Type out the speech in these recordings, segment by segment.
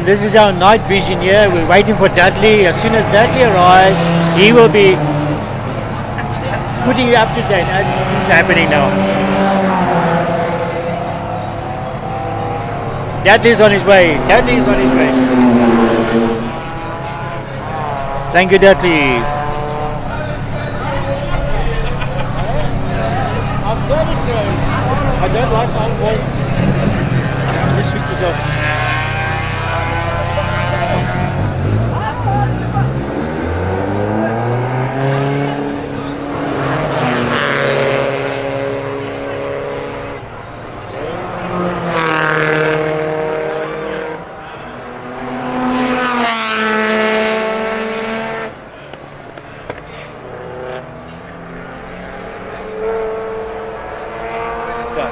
this is our night vision here. We're waiting for Dudley. As soon as Dudley arrives, he will be putting you up to date as things are happening now. Dudley's on his way. Dudley's on his way. Thank you, Dudley. I've got it. I don't like my voice. Just switch it off.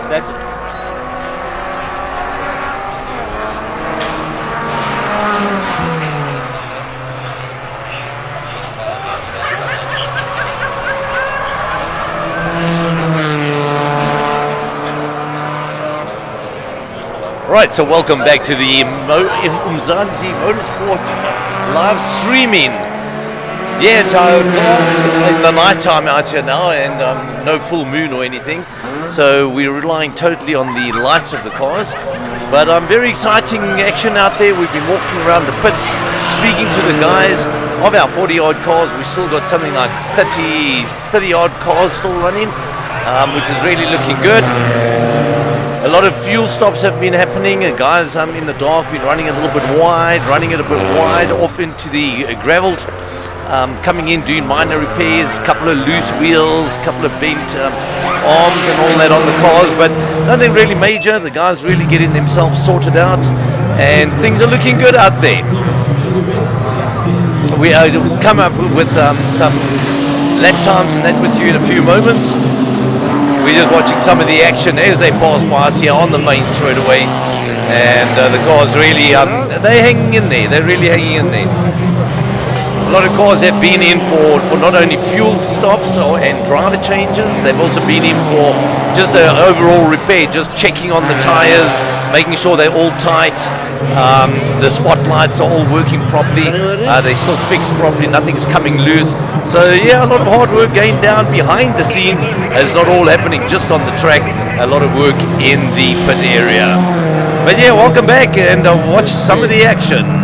That's it. Right, so welcome back to the Mzansi Motorsport live streaming. Yeah, it's in the night time out here now, and no full moon or anything, so we're relying totally on the lights of the cars. But very exciting action out there. We've been walking around the pits, speaking to the guys of our 40-odd cars. We still got something like 30-odd cars still running, which is really looking good. A lot of fuel stops have been happening, and guys in the dark been running a little bit wide, off into the gravel, coming in, doing minor repairs, couple of loose wheels, couple of bent arms and all that on the cars, but nothing really major. The guys really getting themselves sorted out, and things are looking good out there. We'll come up with some lap times and that with you in a few moments. We're just watching some of the action as they pass by us here on the main straightaway, and the cars really, they're hanging in there. They're really hanging in there. A lot of cars have been in for not only fuel stops and driver changes, they've also been in for just an overall repair, just checking on the tires, making sure they're all tight, the spotlights are all working properly, they're still fixed properly, nothing's coming loose. So yeah, a lot of hard work going down behind the scenes. It's not all happening just on the track, a lot of work in the pit area. But yeah, welcome back and watch some of the action.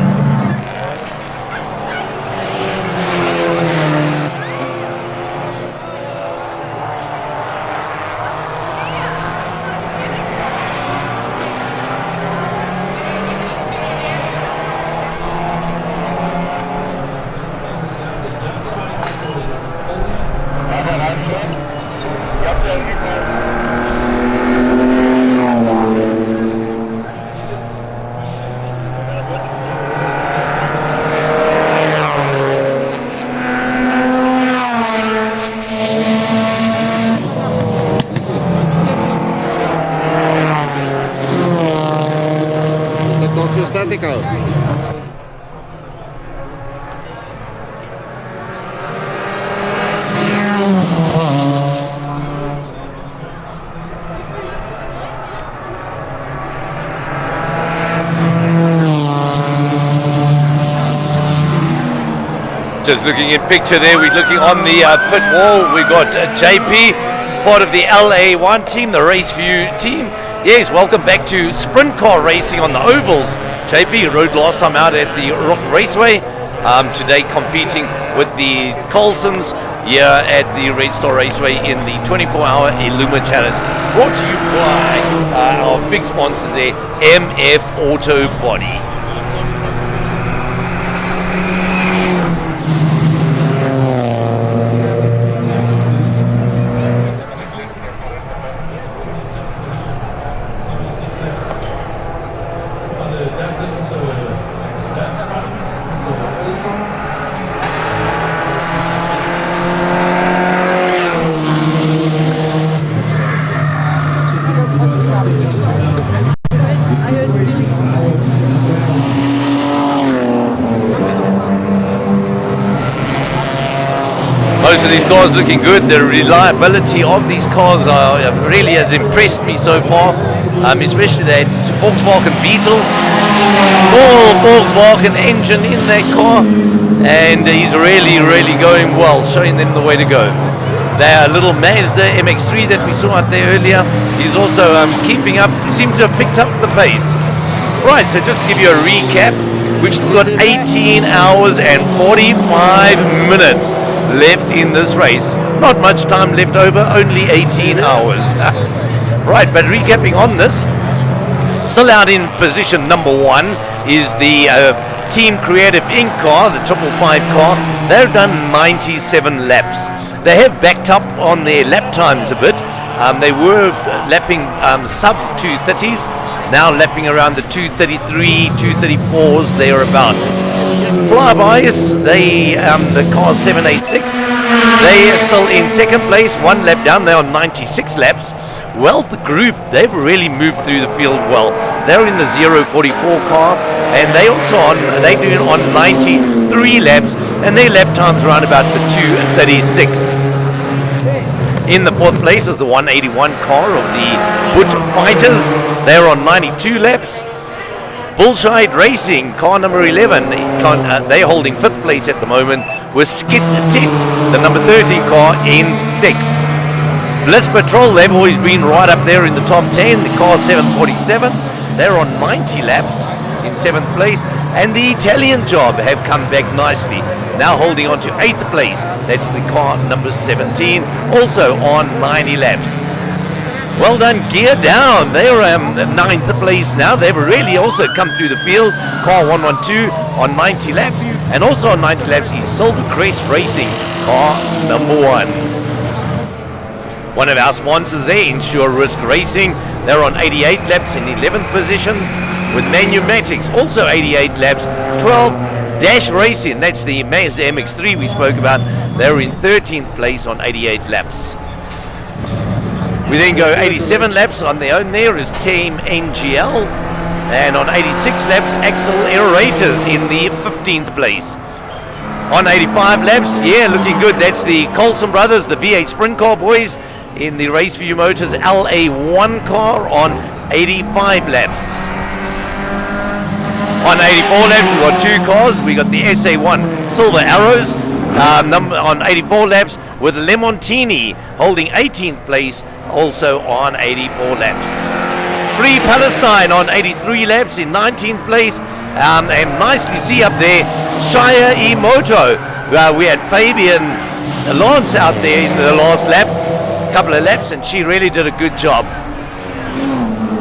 Just looking in picture there, we're looking on the pit wall. We've got JP, part of the LA1 team, the Race View team. Yes, welcome back to sprint car racing on the ovals. JP rode last time out at the Raceway. Today competing with the Colsons here at the Redstar Raceway in the 24-hour ILamuna Challenge. Brought to you by our big sponsors there, MF Auto Body. these cars looking good. The reliability of these cars really has impressed me so far, especially that Volkswagen Beetle. Small Volkswagen engine in that car, and he's really going well, showing them the way to go. Their little Mazda MX-3 that we saw out there earlier, he's also keeping up, seems to have picked up the pace. Right, so just to give you a recap, we've still got 18 hours and 45 minutes left in this race. Not much time left over, only 18 hours. Right, but recapping on this, still out in position number 1 is the Team Creative Inc. car, the 555 car. They've done 97 laps. They have backed up on their lap times a bit. They were lapping sub 230s, now lapping around the 233, 234s, thereabouts. Flybys, the car 786, they are still in second place, 1 lap down. They're on 96 laps. Well, the group, they've really moved through the field well. They're in the 044 car, and they also they do it on 93 laps, and their lap time's around about the 236. In the 4th place is the 181 car of the Wood Fighters. They're on 92 laps. Bullshide Racing, car number 11, they're holding 5th place at the moment, with Skid Tent, the number 30 car, in 6th. Blitz Patrol, they've always been right up there in the top 10. The car 747, they're on 90 laps in 7th place. And the Italian Job have come back nicely, now holding on to 8th place. That's the car number 17, also on 90 laps. Well done, Gear Down. They're 9th place now. They've really also come through the field. Car 112 on 90 laps. And also on 90 laps is Silver Crest Racing, car number 1. One of our sponsors there, Insure Risk Racing, they're on 88 laps in 11th position, with Manumatics also 88 laps. 12 Dash Racing, that's the Mazda MX-3 we spoke about, they're in 13th place on 88 laps. We then go 87 laps on their own. There is Team NGL, and on 86 laps Axel Aerators in the 15th place. On 85 laps, yeah, looking good, that's the Colson Brothers, the V8 Sprint Car boys, in the Race View Motors LA1 car on 85 laps. On 84 laps, we've got 2 cars. We got the SA1 Silver Arrows on 84 laps, with Lemontini holding 18th place, also on 84 laps. Free Palestine on 83 laps in 19th place, and nicely see up there Shire Emoto. We had Fabian Lawrence out there in the last lap, couple of laps, and she really did a good job.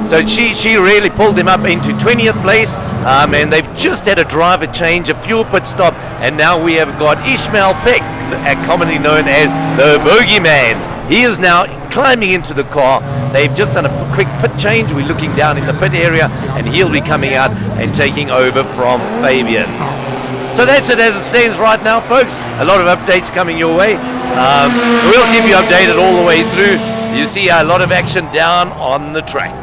So she really pulled them up into 20th place, and they've just had a driver change, a fuel pit stop, and now we have got Ishmael Peck, commonly known as the Bogeyman. He is now climbing into the car. They've just done a quick pit change. We're looking down in the pit area, and he'll be coming out and taking over from Fabian. So that's it as it stands right now, folks. A lot of updates coming your way. We'll keep you updated all the way through. You see a lot of action down on the track.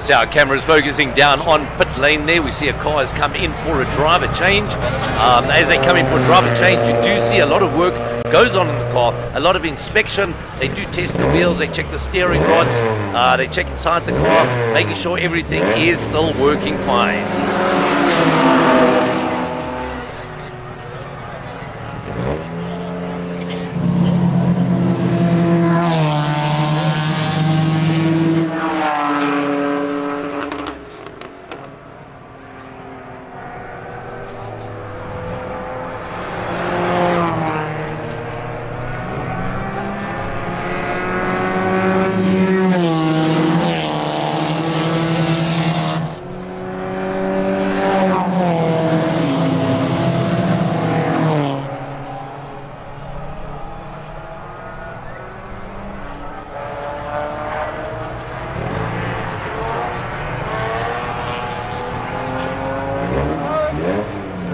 See our camera is focusing down on pit lane there. We see a car has come in for a driver change. As they come in for a driver change, you do see a lot of work goes on in the car, a lot of inspection. They do test the wheels, they check the steering rods, they check inside the car, making sure everything is still working fine.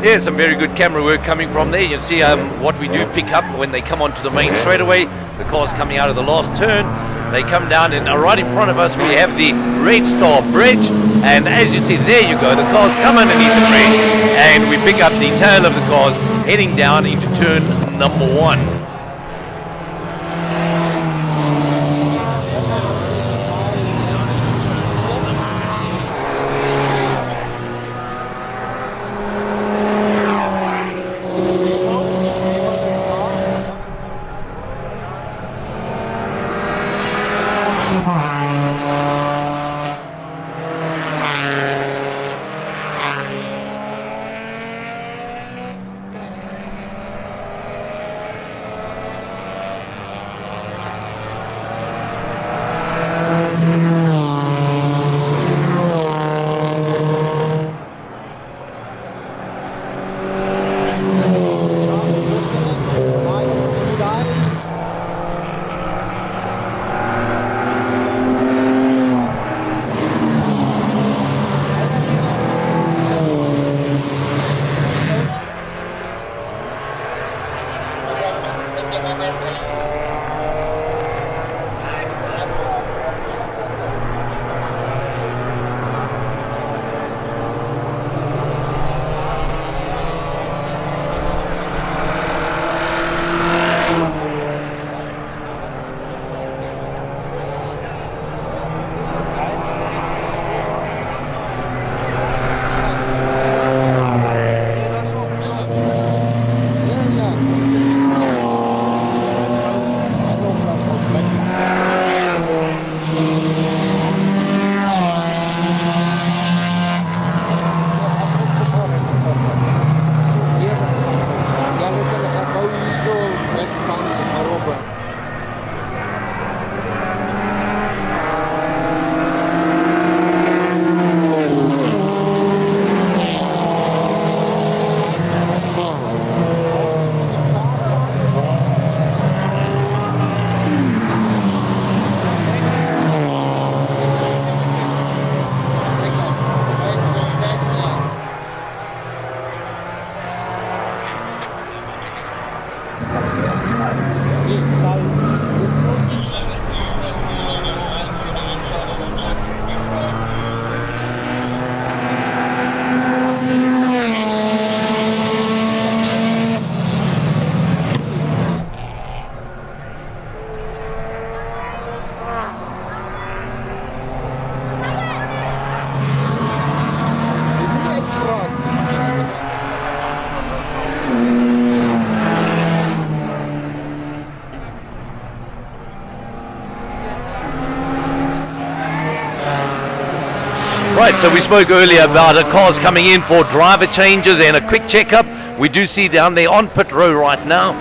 Yeah, some very good camera work coming from there. You see what we do pick up when they come onto the main straightaway. The car's coming out of the last turn. They come down, and right in front of us we have the Redstar bridge. And as you see, there you go, the cars come underneath the bridge, and we pick up the tail of the cars heading down into turn number 1. Right, so we spoke earlier about the cars coming in for driver changes and a quick checkup. We do see down there on pit row right now,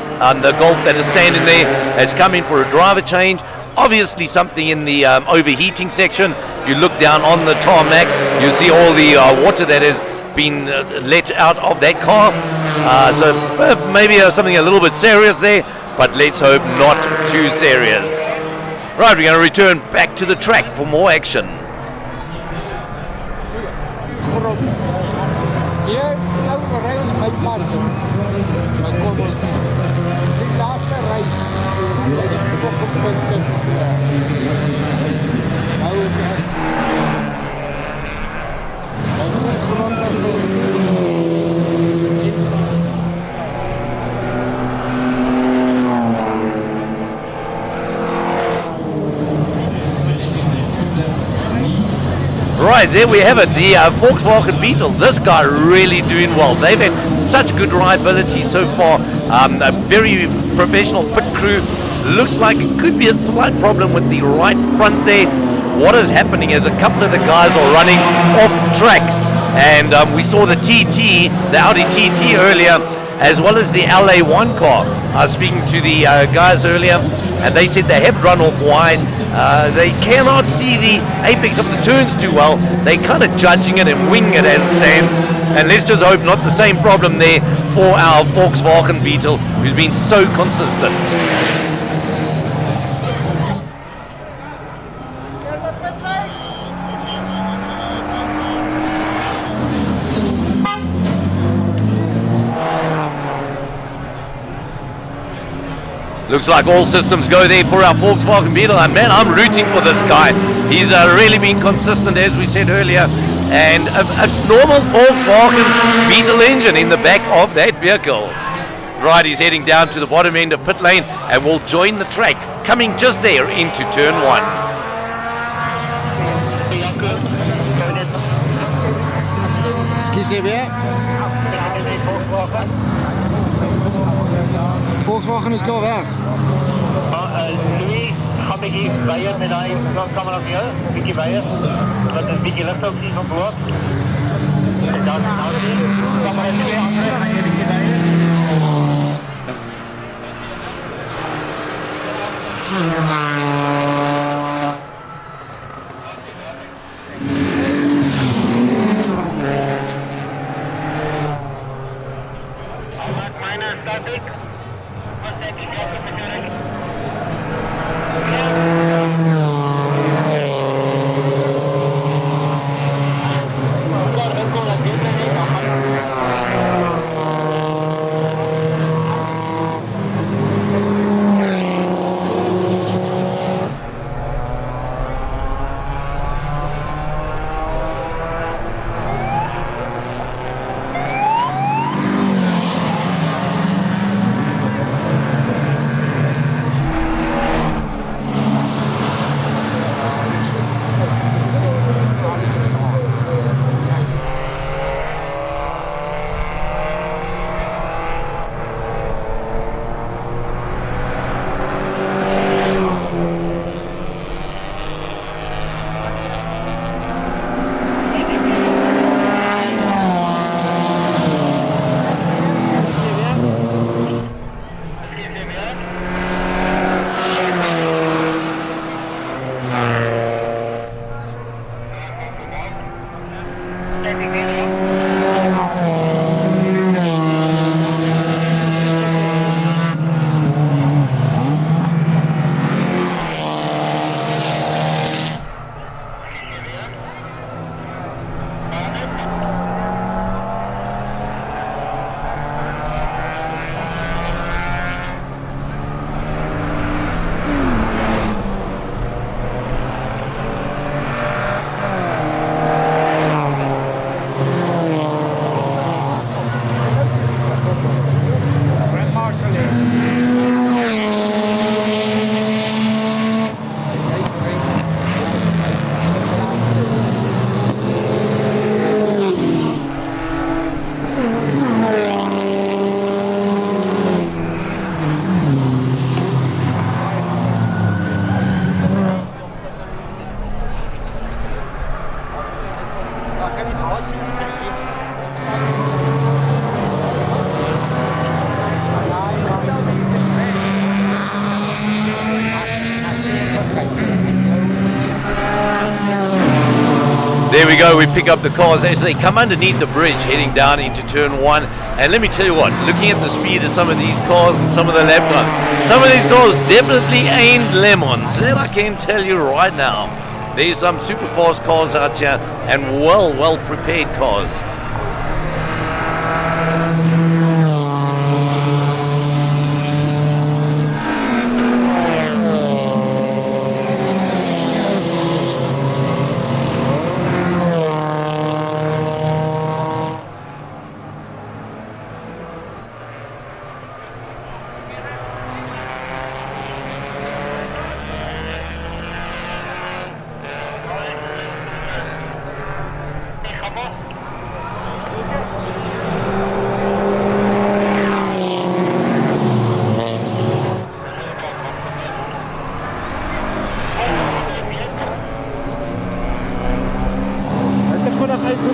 the Golf that is standing there has come in for a driver change. Obviously something in the overheating section. If you look down on the tarmac, you see all the water that has been let out of that car. So maybe something a little bit serious there, but let's hope not too serious. Right, we're going to return back to the track for more action. Hier, nou ry ons my pad. Maar kom ons nie. Dit is die laaste reis. Dit is fok op punte. Nou right, there we have it, the Volkswagen Beetle. This guy really doing well. They've had such good rideability so far. A very professional pit crew. Looks like it could be a slight problem with the right front there. What is happening is a couple of the guys are running off track. And we saw the TT, the Audi TT earlier, as well as the LA1 car. I was speaking to the guys earlier, and they said they have run off wide. They cannot see the apex of the turns too well. They're kind of judging it and winging it as it stands. And let's just hope not the same problem there for our Volkswagen Beetle, who's been so consistent. Looks like all systems go there for our Volkswagen Beetle, and man, I'm rooting for this guy. He's really been consistent, as we said earlier, and a normal Volkswagen Beetle engine in the back of that vehicle. Right, he's heading down to the bottom end of pit lane and will join the track, coming just there into turn 1. Excusez weer. Volkswagen is klaar weg. Louis, ga een beetje weier met die camera voor jou. Een beetje weier. Dat is een beetje licht ook zien van boord. En dan kan maar even weer afleggen. Ga je een beetje weier. Minor static. There we go, we pick up the cars as they come underneath the bridge heading down into turn 1. And let me tell you what, looking at the speed of some of these cars and some of the lap time, some of these cars definitely ain't lemons. That I can tell you right now. There's some super fast cars out here and well prepared cars.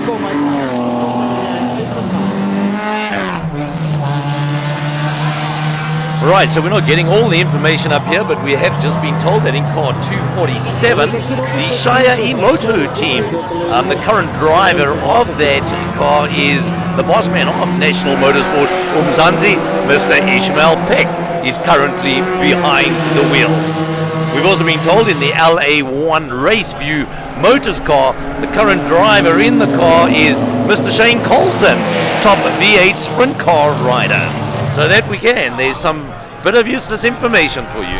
kom hy. Right, so we're not getting all the information up here, but we have just been told that in car 247, the Shire Emoto team, the current driver of that car is the boss man of National Motorsport Mzansi, Mr. Ishmael Peck, is currently behind the wheel. We've also been told in the LA1 Race View Motors car, the current driver in the car is Mr. Shane Colson, top V8 sprint car rider. So that we can. There's some bit of useless information for you.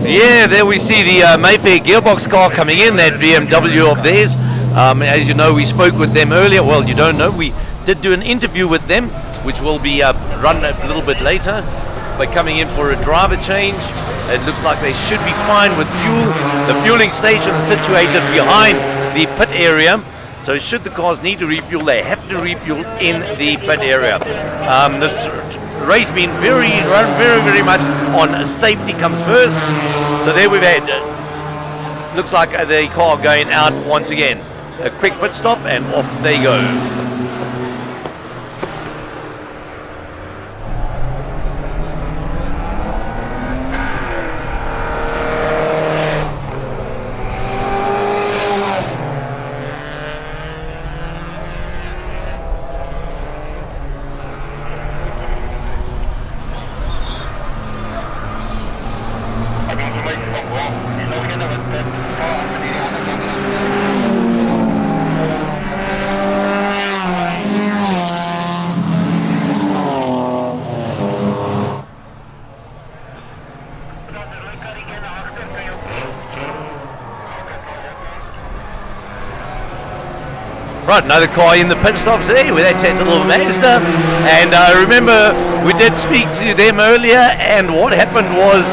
Yeah, there we see the Mayfair gearbox car coming in, that BMW of theirs. As you know, we spoke with them earlier. Well, you don't know, we did do an interview with them, which will be run a little bit later. By coming in for a driver change, it looks like they should be fine with fuel. The fueling station is situated behind the pit area, so should the cars need to refuel, they have to refuel in the pit area. This race being run very much on safety comes first. So there we've had, looks like the car going out once again. A quick pit stop and off they go. Right, another car in the pit stops there. Well, that's that little Mazda. And remember, we did speak to them earlier, and what happened was,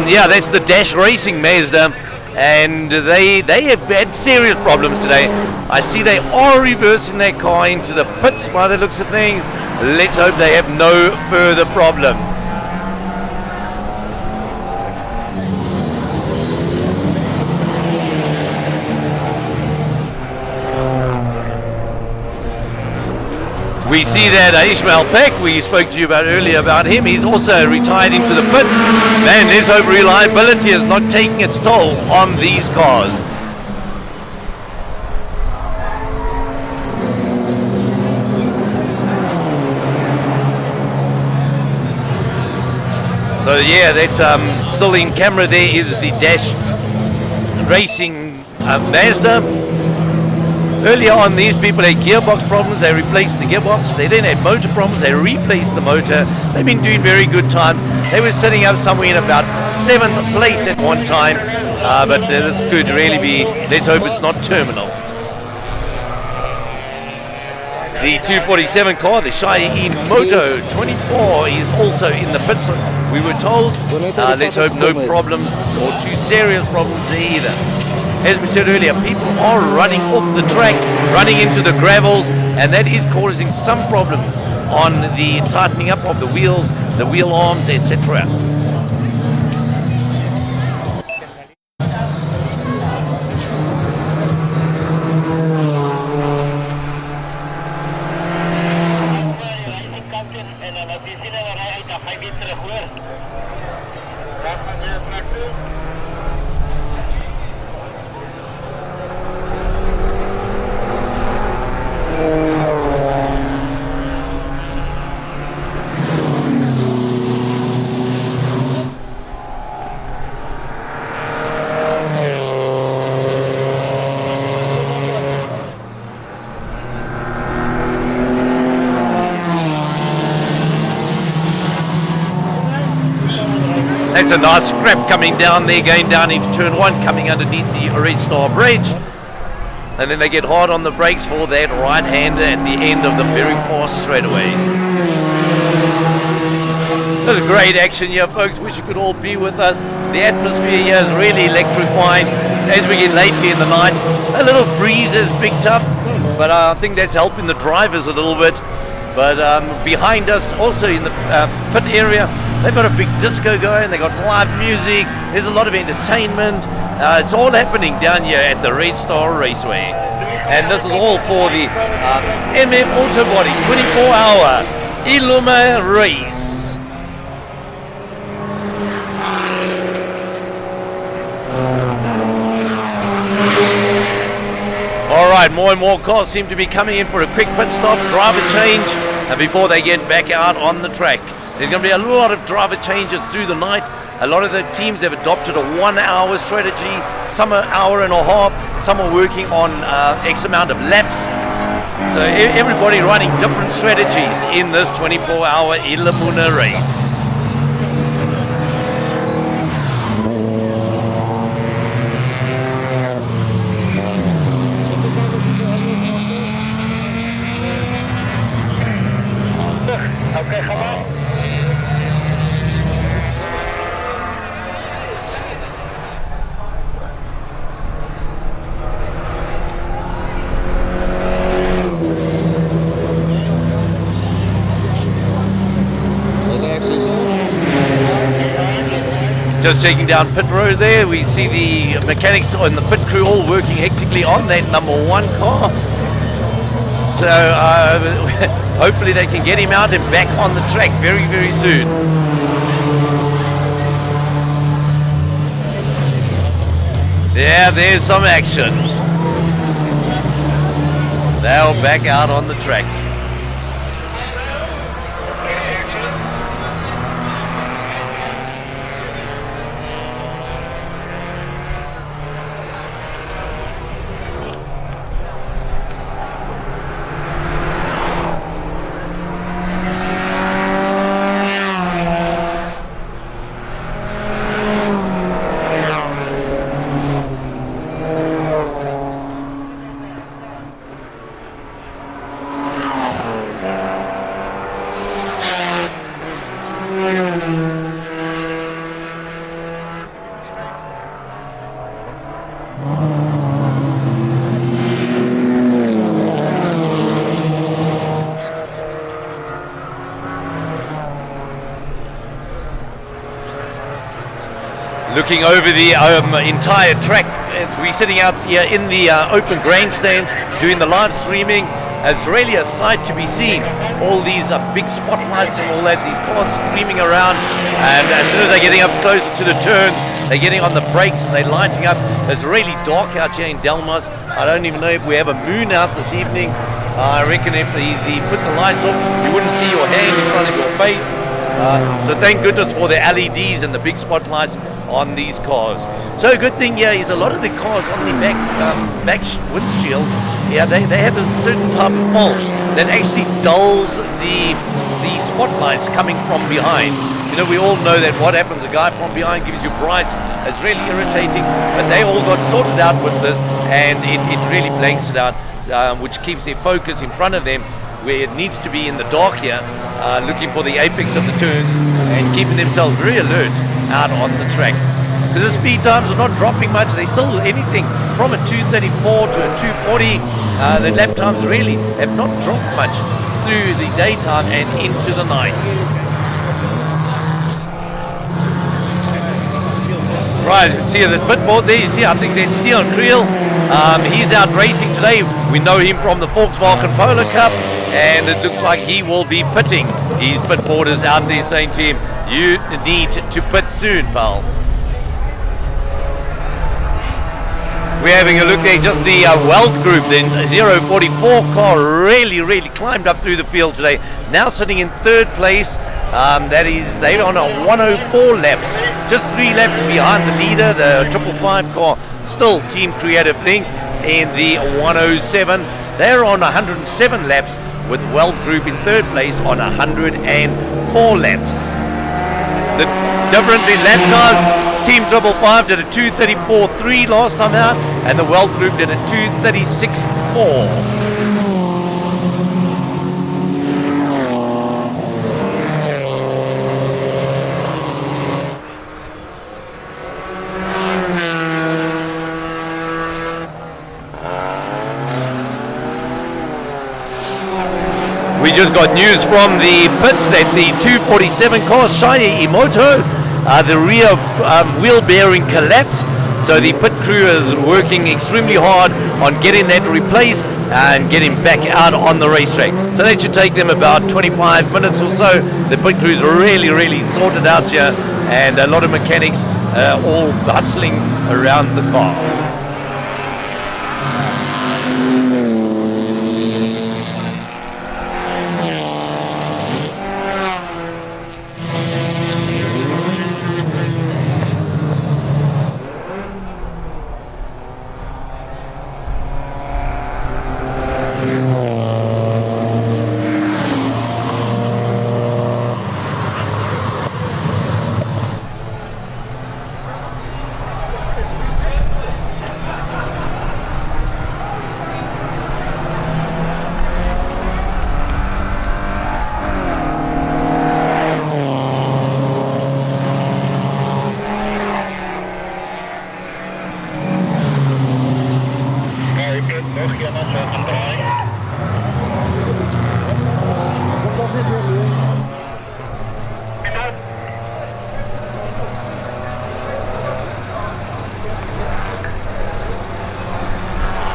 yeah, that's the Dash Racing Mazda, and they have had serious problems today. I see they are reversing their car into the pits by the looks of things. Let's hope they have no further problems. We see that Ishmael Peck, we spoke to you about earlier about him, he's also retired into the pits. Man, let's hope reliability is not taking its toll on these cars. So yeah, that's still in camera. There is the Dash Racing Mazda. Earlier on, these people had gearbox problems. They replaced the gearbox. They then had motor problems. They replaced the motor. They've been doing very good times. They were sitting up somewhere in about 7th place at one time, but this could really be, let's hope it's not terminal. The 247 car, the Cheyenne Moto 24, is also in the pits. We were told, let's hope no problems or too serious problems there either. As we said earlier, people are running off the track, running into the gravels, and that is causing some problems on the tightening up of the wheels, the wheel arms, etc. That's a nice scrap coming down there, going down into turn 1, coming underneath the Redstar bridge. And then they get hard on the brakes for that right-hander at the end of the very fast straightaway. There's great action here, folks. Wish you could all be with us. The atmosphere here is really electrifying. As we get later in the night, a little breeze has picked up, but I think that's helping the drivers a little bit. But behind us, also in the pit area, they've got a big disco going, they've got live music, there's a lot of entertainment. It's all happening down here at the Redstar Raceway. And this is all for the MM Auto Body 24-hour ILamuna race. Alright, more and more cars seem to be coming in for a quick pit stop, driver change, and before they get back out on the track. There's going to be a lot of driver changes through the night. A lot of the teams have adopted a 1-hour strategy, some an hour and a half, some are working on X amount of laps. So everybody running different strategies in this 24-hour ILamuna race. Okay, come on. Just taking down pit road there, we see the mechanics and the pit crew all working hectically on that number 1 car. So hopefully they can get him out and back on the track very, very soon. Yeah, there's some action. They'll back out on the track. looking over the entire track. We're sitting out here in the open grandstands doing the live streaming. It's really a sight to be seen. All these big spotlights and all that, these cars screaming around, and as soon as they're getting up close to the turns, they're getting on the brakes and they're lighting up. It's really dark out here in Delmas. I don't even know if we have a moon out this evening. I reckon if they put the lights on, you wouldn't see your hand in front of your face. So thank goodness for the LEDs and the big spotlights on these cars. So a good thing here is a lot of the cars on the back windshield, yeah, they have a certain type of fault that actually dulls the spotlights coming from behind. You know, we all know that what happens, a guy from behind gives you brights. It's really irritating, but they all got sorted out with this, and it really blanks it out, which keeps their focus in front of them where it needs to be in the dark here, looking for the apex of the turns and keeping themselves very alert out on the track. Because the speed times are not dropping much. They're still anything from a 234 to a 240. The lap times really have not dropped much through the daytime and into the night. Right, see the pit board there, you see, I think that's Steven Creel. He's out racing today. We know him from the Volkswagen Polo Cup, and it looks like he will be pitting. His pit boarders out there saying to him, you need to pit soon, pal. We're having a look there, just the Wealth Group, the 044 car really climbed up through the field today. Now sitting in third place. That is, they're on a 104 laps, just 3 laps behind the leader, the 555 car, still Team Creative Link in the 107. They're on 107 laps with Wealth Group in third place on 104 laps. The difference in lap time, Team 555 did a 2:34.3 last time out, and the Wealth Group did a 2:36.4. We just got news from the pits that the 247 car, Shaya Imoto, the rear wheel bearing collapsed. So the pit crew is working extremely hard on getting that replaced and getting back out on the racetrack. So that should take them about 25 minutes or so. The pit crew is really sorted out here, and a lot of mechanics all bustling around the car.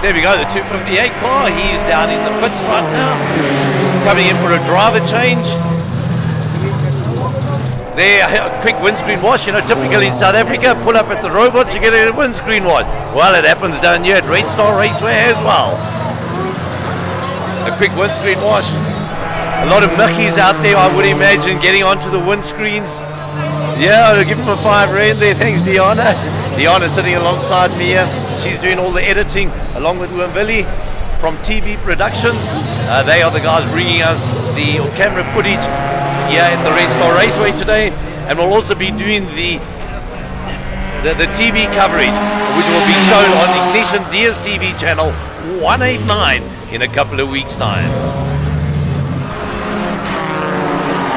There we go, the 258 car, he's down in the pits right now, coming in for a driver change. There, a quick windscreen wash. You know, typically in South Africa, pull up at the robots, you get a windscreen wash. Well, it happens down here at Redstar Raceway as well. A quick windscreen wash. A lot of Michies out there, I would imagine, getting onto the windscreens. Yeah, I'll give them a 5 rand there. Thanks, Diana. Diana's sitting alongside me here. She's doing all the editing along with Wimvili from TV Productions. They are the guys bringing us the camera footage here at the Redstar Raceway today, and we'll also be doing the TV coverage, which will be shown on Ignition DSTV channel 189 in a couple of weeks' time.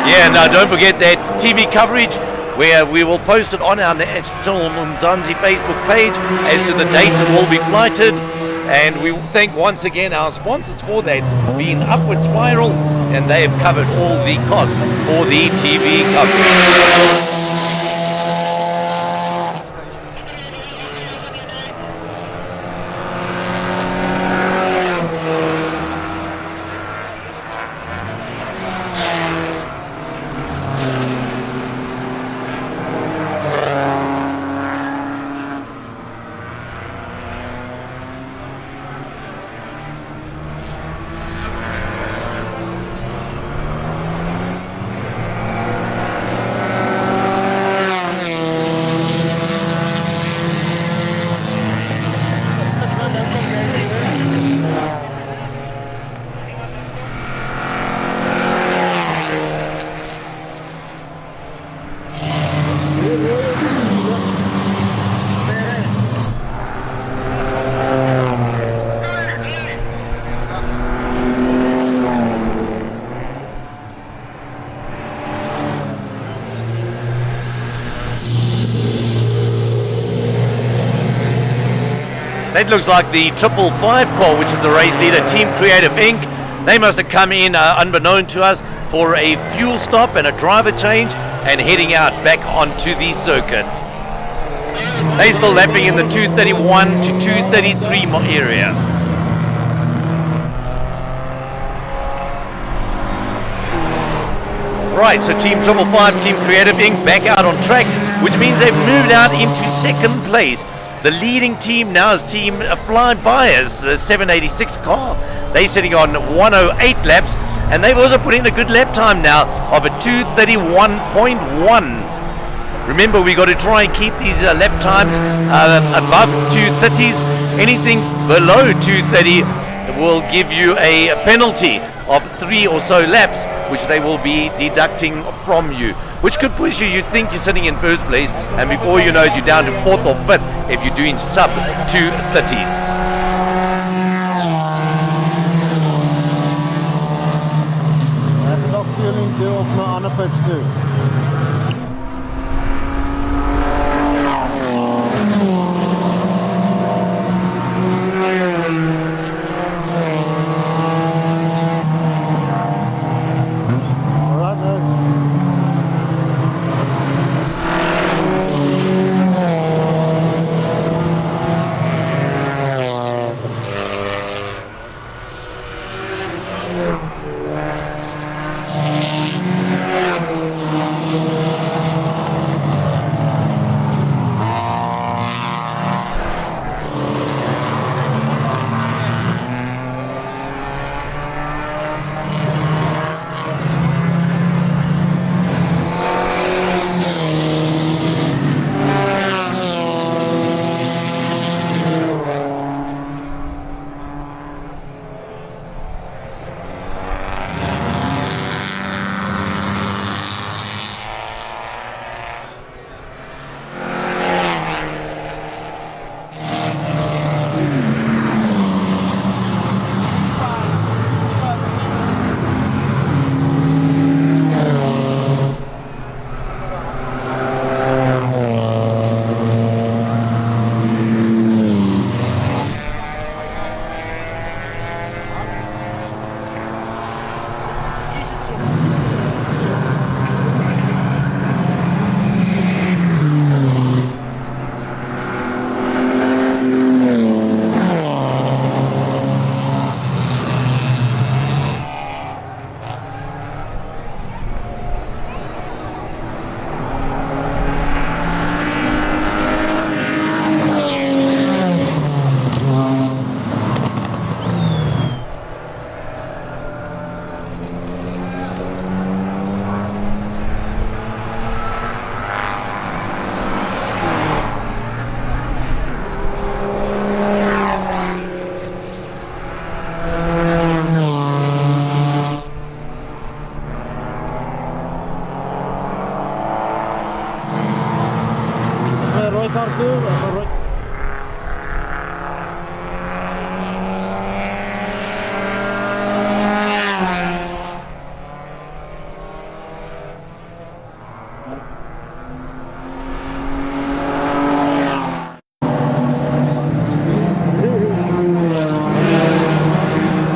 Yeah, now don't forget that TV coverage, where we will post it on our National Mzansi Facebook page as to the dates it will be flighted. And we thank once again our sponsors for that, being Upward Spiral, and they have covered all the costs for the TV coverage. That looks like the 555 car, which is the race leader, Team Creative Inc. They must have come in unbeknown to us for a fuel stop and a driver change and heading out back onto the circuit. They're still lapping in the 231 to 233 area. Right, so Team 555, Team Creative Inc. back out on track, which means they've moved out into second place. The leading team now is Team Fly Buyers, the 786 car. They're sitting on 108 laps, and they've also put in a good lap time now of a 231.1. Remember, we got to try and keep these lap times above 230s. Anything below 230 will give you a penalty of 3 or so laps, which they will be deducting from you, which could push you. You'd think you're sitting in first place, and before you know it, you're down to 4th or 5th if you're doing sub 230s. Heb je nog feeling deel of naar andere pits toe?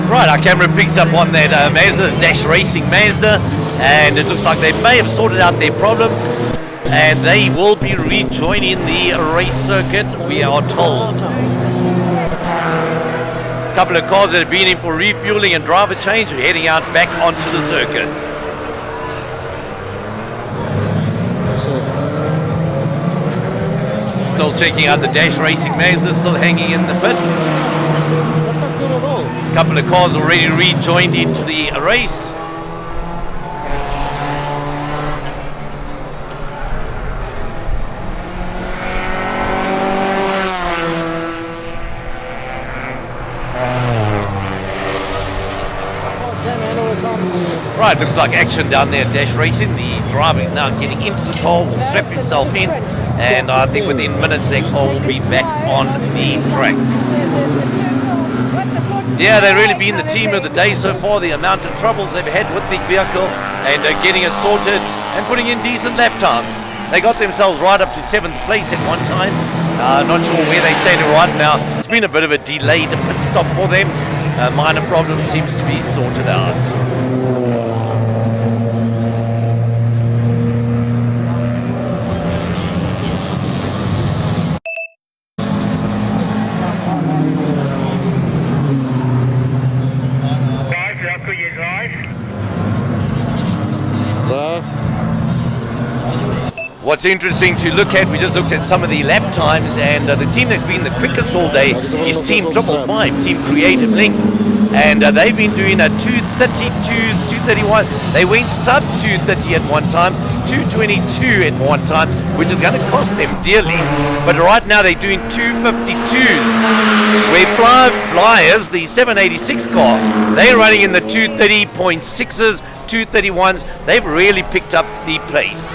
Right, our camera picks up on that Mazda, the Dash Racing Mazda, and it looks like they may have sorted out their problems, and they will be rejoining the race circuit, we are told. A couple of cars that have been in for refueling and driver change are heading out back onto the circuit. Still checking out the Dash Racing Mazda, still hanging in the pits. A couple of cars already rejoined into the race. Right, looks like action down there at Dash Racing. The driver now getting into the car, will strap himself in, and I think within minutes their car will be back on the track. Yeah, they've really been the team of the day so far. The amount of troubles they've had with the vehicle and getting it sorted and putting in decent lap times. They got themselves right up to 7th place at one time. Not sure where they stand right now. It's been a bit of a delayed pit stop for them. Minor problem seems to be sorted out. What's interesting to look at, we just looked at some of the lap times, and the team that's been the quickest all day is Team 555, Team Creative Link. And they've been doing a 232s, 231. They went sub 230 at one time, 222 at one time, which is going to cost them dearly. But right now they're doing 252s. Where Flyers, the 786 car, they're running in the 230.6s, 231s. They've really picked up the pace.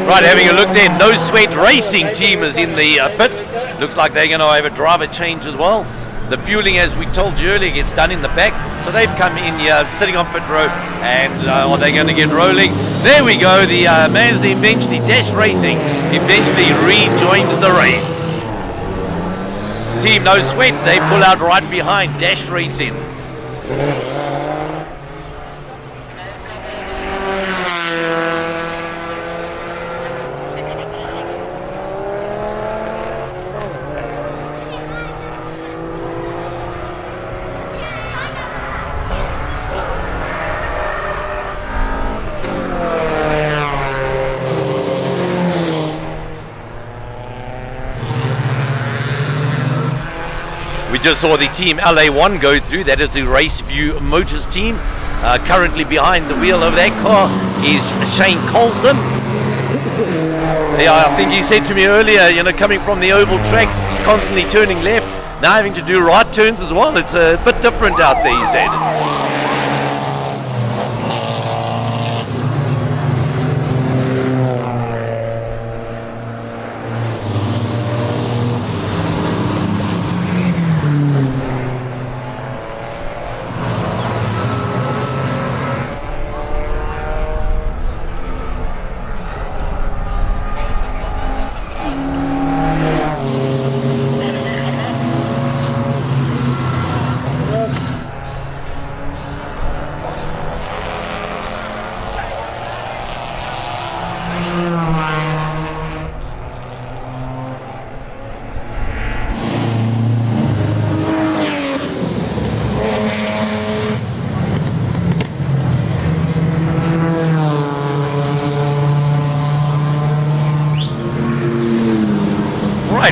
Right, having a look there, No Sweat Racing team is in the pits. Looks like they're going to have a driver change as well. The fueling, as we told you earlier, gets done in the back. So they've come in here, sitting on pit road, and are they going to get rolling? There we go, the Mazda eventually, Dash Racing, eventually rejoins the race. Team No Sweat, they pull out right behind Dash Racing. We just saw the team LA1 go through. That is the Raceview Motors team. Currently behind the wheel of that car is Shane Colson. Yeah, I think he said to me earlier, you know, coming from the oval tracks, constantly turning left, now having to do right turns as well. It's a bit different out there, he said.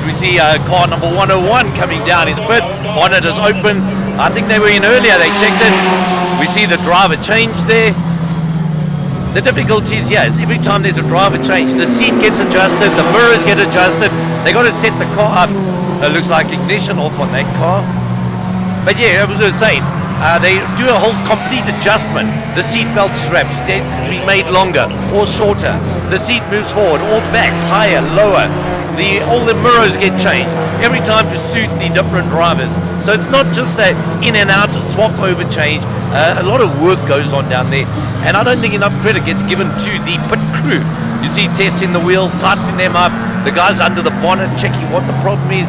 We see car number 101 coming down in the pit. Bonnet is open. I think they were in earlier, they checked it. We see the driver change there. The difficulty is, yeah, is every time there's a driver change, the seat gets adjusted, the mirrors get adjusted. They got to set the car up. It looks like ignition off on that car. But yeah, I was saying, they do a whole complete adjustment. The seatbelt straps need to be made longer or shorter. The seat moves forward or back, higher, lower. All the mirrors get changed every time to suit the different drivers. So it's not just a in and out swap over change. A lot of work goes on down there, and I don't think enough credit gets given to the pit crew. You see testing the wheels, tightening them up, the guys under the bonnet checking what the problem is,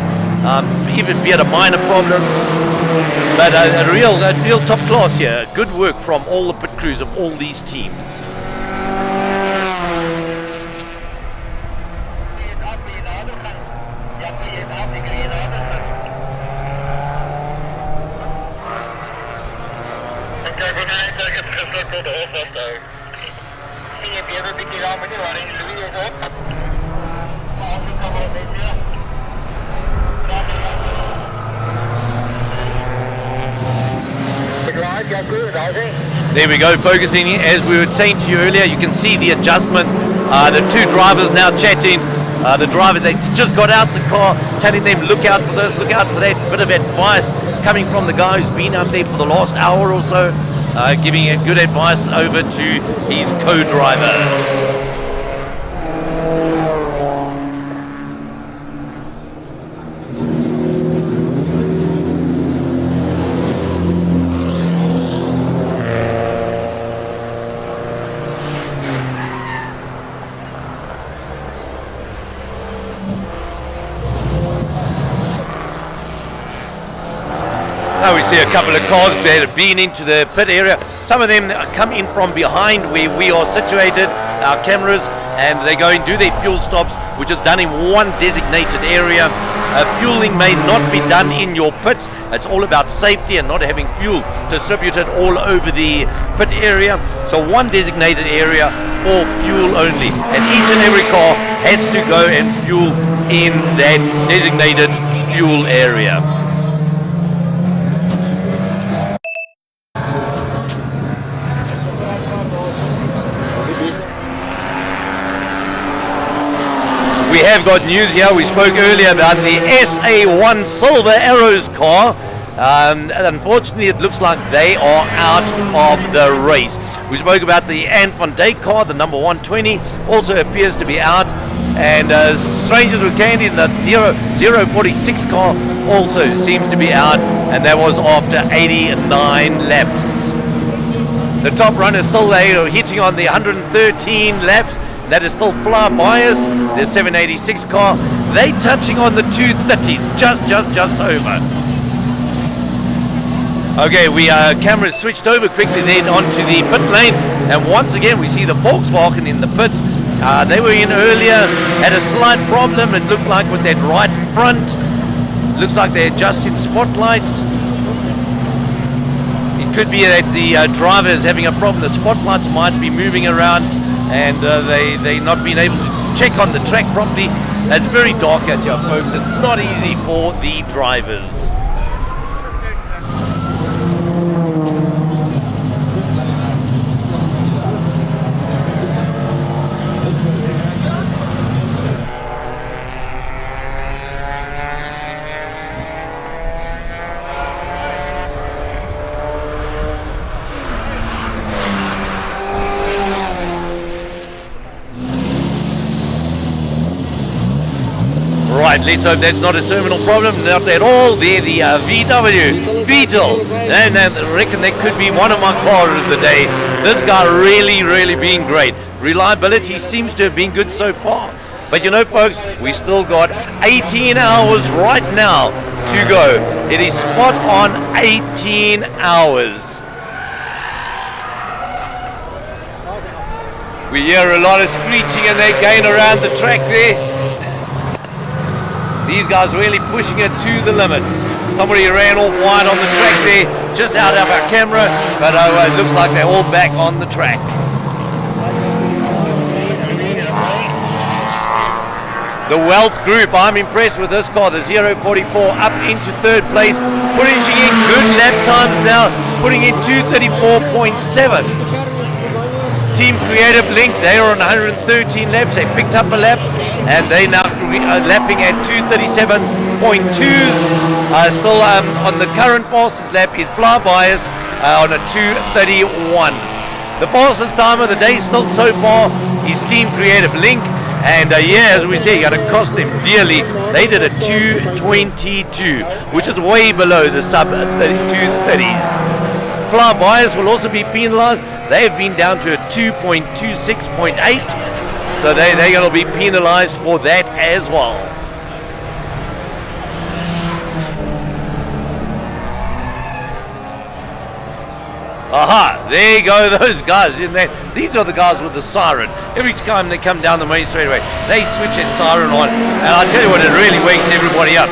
even be it a minor problem. But a real top class here. Good work from all the pit crews of all these teams. There we go, focusing as we were saying to you earlier. You can see the adjustment. The two drivers now chatting. The driver that just got out the car, telling them, look out for this, look out for that. Bit of advice coming from the guy who's been up there for the last hour or so, giving a good advice over to his co-driver. Now we see a couple of cars that have been into the pit area. Some of them come in from behind where we are situated, our cameras, and they go and do their fuel stops, which is done in one designated area. Fueling may not be done in your pits. It's all about safety and not having fuel distributed all over the pit area. So one designated area for fuel only, and each and every car has to go and fuel in that designated fuel area. We have got news here. We spoke earlier about the SA1 Silver Arrows car. Unfortunately, it looks like they are out of the race. We spoke about the Ant van Dijk car, the number 120, also appears to be out. And strangers with candy, the 046 car also seems to be out, and that was after 89 laps. The top runner is still there, hitting on the 113 laps. That is still Fly Bias, the 786 car. They touching on the 230s, just over. Okay, we cameras switched over quickly then onto the pit lane, and once again we see the Volkswagen in the pits. They were in earlier, had a slight problem. It looked like with that right front. Looks like they're adjusting spotlights. It could be that the driver is having a problem. The spotlights might be moving around, and they not being able to check on the track properly. It's very dark out here, folks. It's not easy for the drivers. Right, let's hope that's not a terminal problem, not at all. There, the VW Beetle, and I reckon that could be one of my cars of the day. This guy really being great. Reliability seems to have been good so far. But you know, folks, we still got 18 hours right now to go. It is spot on 18 hours. We hear a lot of screeching and they're going around the track there. These guys really pushing it to the limits. Somebody ran off wide on the track there, just out of our camera, but it looks like they're all back on the track. The Wealth Group, I'm impressed with this car, the 044 up into third place, putting in good lap times now, putting in 234.7. Team Creative Link, they are on 113 laps, they picked up a lap, and they now lapping at 237.2s. Still on the current fastest lap is Fly Bias on a 231. The fastest time of the day still so far is Team Creative Link, and yeah, as we say, going to cost them dearly. They did a 222, which is way below the sub 230s. Fly Bias will also be penalized. They have been down to a 2.26.8. So they're going to be penalized for that as well. Aha, there you go, those guys in there. These are the guys with the siren. Every time they come down the main straightaway, they switch that siren on. And I'll tell you what, it really wakes everybody up.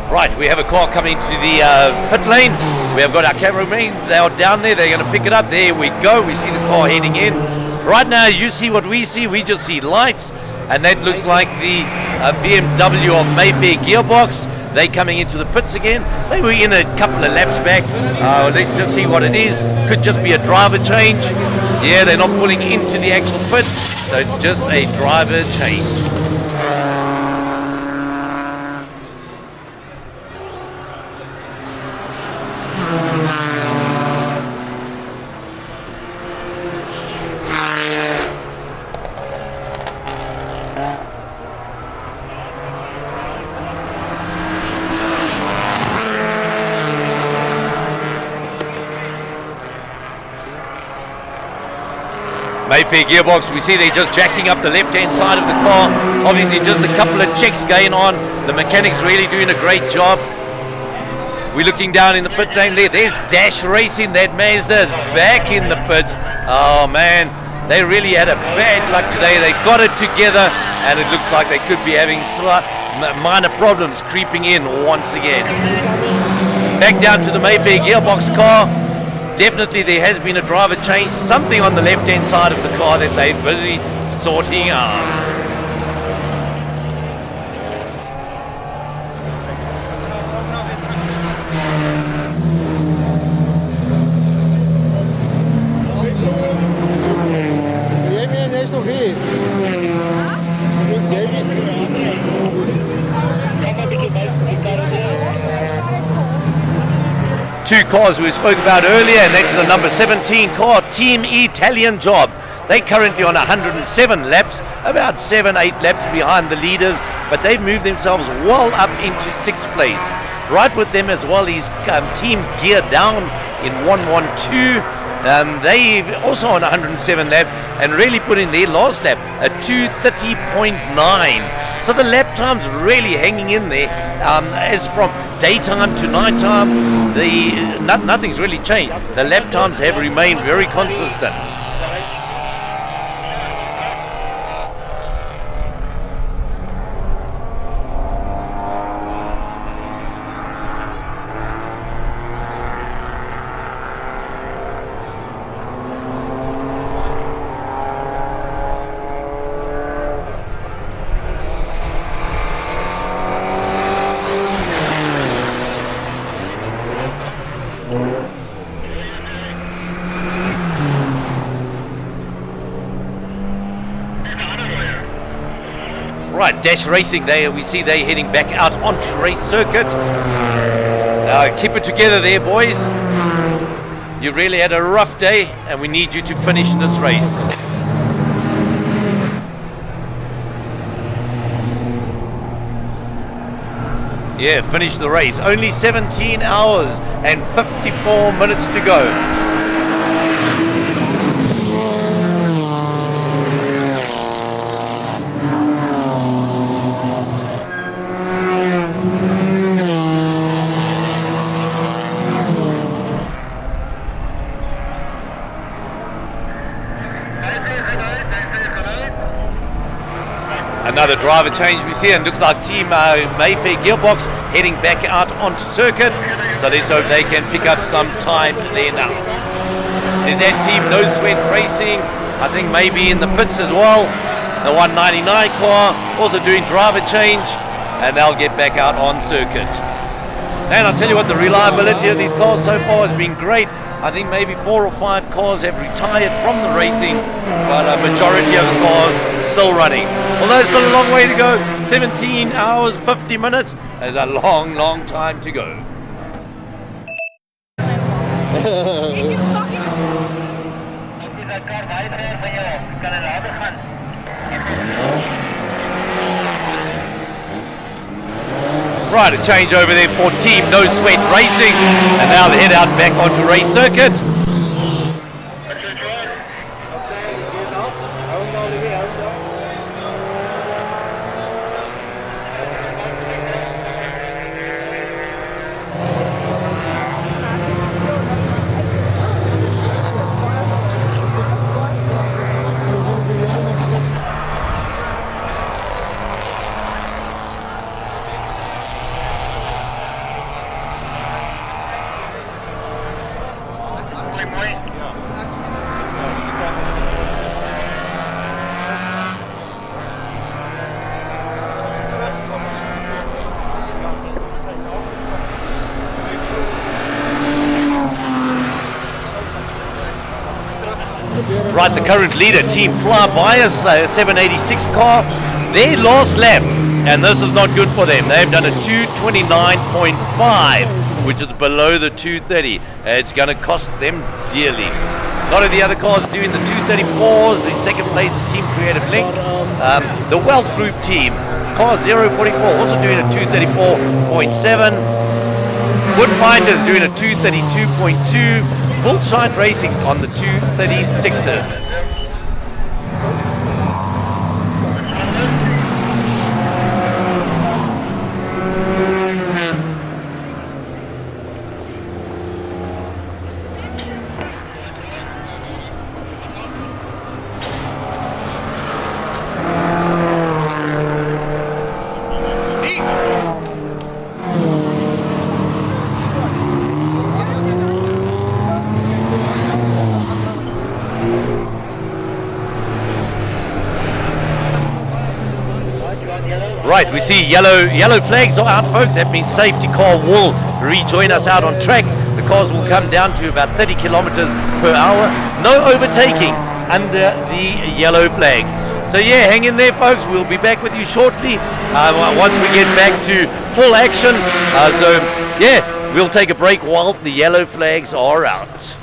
Right, we have a car coming to the pit lane. We have got our cameramen. They are down there. They're going to pick it up. There we go. We see the car heading in. Right now, you see what we see. We just see lights, and that looks like the BMW of Mayfair gearbox. They coming into the pits again. They were in a couple of laps back. Let's just see what it is. Could just be a driver change. Yeah, they're not pulling into the actual pits, so just a driver change. Mayfair gearbox, we see they're just jacking up the left-hand side of the car. Obviously just a couple of checks going on. The mechanics really doing a great job. We're looking down in the pit lane there. There's Dash Racing. That Mazda is back in the pits. Oh man, they really had a bad luck today. They got it together and it looks like they could be having minor problems creeping in once again. Back down to the Mayfair gearbox car. Definitely there has been a driver change, something on the left-hand side of the car that they're busy sorting out. Two cars we spoke about earlier, and that's the number 17 car, Team Italian Job. They're currently on 107 laps, about 7-8 laps behind the leaders, but they've moved themselves well up into 6th place. Right with them as well is Team Gear Down in 112. They also on 107 lap and really put in their last lap a 2:30.9. So the lap time's really hanging in there. As from daytime to nighttime, nothing's really changed. The lap times have remained very consistent. Right, Dash Racing, we see they're heading back out onto race circuit. Keep it together there, boys. You really had a rough day, and we need you to finish this race. Yeah, finish the race. Only 17 hours and 54 minutes to go. Another driver change we see, and looks like Team Mayfair gearbox heading back out onto circuit. So let's hope they can pick up some time there now. There's that Team No Sweat Racing, I think maybe in the pits as well. The 199 car also doing driver change, and they'll get back out on circuit. And I'll tell you what, the reliability of these cars so far has been great. I think maybe 4 or 5 cars have retired from the racing, but a majority of the cars still running. Although it's still a long way to go, 17 hours, 50 minutes, there's a long, long time to go. Right, a change over there for Team No Sweat Racing, and now they head out back onto race circuit. Right, the current leader, Team Flybyers, 786 car, their last lap, and this is not good for them. They've done a 229.5, which is below the 230. It's going to cost them dearly. A lot of the other cars doing the 234s. In second place is Team Creative Link. The Wealth Group team, car 044, also doing a 234.7. Wood Fighters doing a 232.2. Bullshine Racing on the 236s. Right, we see yellow flags are out, folks. That means safety car will rejoin us out on track. The cars will come down to about 30 kilometers per hour. No overtaking under the yellow flag. So yeah, hang in there, folks. We'll be back with you shortly once we get back to full action. So yeah, we'll take a break while the yellow flags are out.